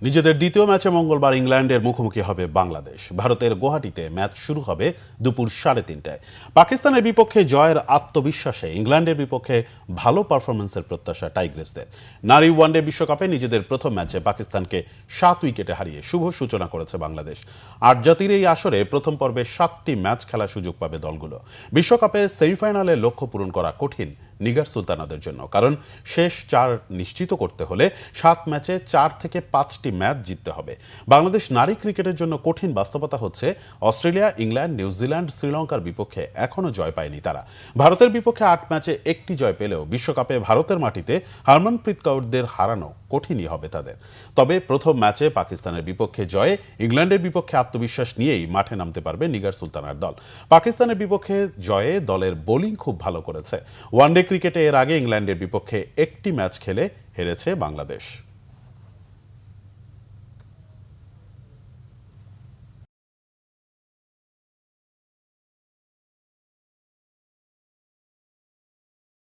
নিজেদের দ্বিতীয় ম্যাচে মঙ্গলবার ইংল্যান্ডের মুখোমুখি হবে বাংলাদেশ। ভারতের গুয়াহাটিতে ম্যাচ শুরু হবে দুপুর 3:30টায়। পাকিস্তানের বিপক্ষে জয়ের আত্মবিশ্বাসে ইংল্যান্ডের বিপক্ষে ভালো পারফরমেন্সের প্রত্যাশা টাইগ্রেসদের। নারী ওয়ানডে বিশ্বকাপে নিজেদের প্রথম ম্যাচে পাকিস্তানকে 7 উইকেটে হারিয়ে শুভ সূচনা করেছে বাংলাদেশ। 8 জাতির এই আসরে প্রথম পর্বে 7টি ম্যাচ খেলার সুযোগ পাবে দলগুলো। বিশ্বকাপে সেমিফাইনালে লক্ষ্য পূরণ করা কঠিন নিগার সুলতানাদের জন্য, কারণ শেষ 4 নিশ্চিত করতে হলে 7 ম্যাচে 4 থেকে 5টি ম্যাচ জিততে হবে। বাংলাদেশ নারী ক্রিকেটের জন্য কঠিন বাস্তবতা হচ্ছে অস্ট্রেলিয়া, ইংল্যান্ড, নিউজিল্যান্ড, শ্রীলঙ্কার বিপক্ষে এখনো জয় পায়নি তারা। ভারতের বিপক্ষে 8 ম্যাচে 1টি জয় পেলেও বিশ্বকাপে ভারতের মাটিতে হরমনপ্রীত কৌরদের হারানো কঠিনই হবে তাদের। তবে প্রথম ম্যাচে পাকিস্তানের বিপক্ষে জয়ে ইংল্যান্ডের বিপক্ষে আত্মবিশ্বাস নিয়েই মাঠে নামতে পারবে নিগার সুলতানার দল। পাকিস্তানের বিপক্ষে জয়ে দলের বোলিং খুব ভালো করেছে। ওয়ানডে ক্রিকেটে এর আগে ইংল্যান্ডের বিপক্ষে 1টি ম্যাচ খেলে হেরেছে বাংলাদেশ।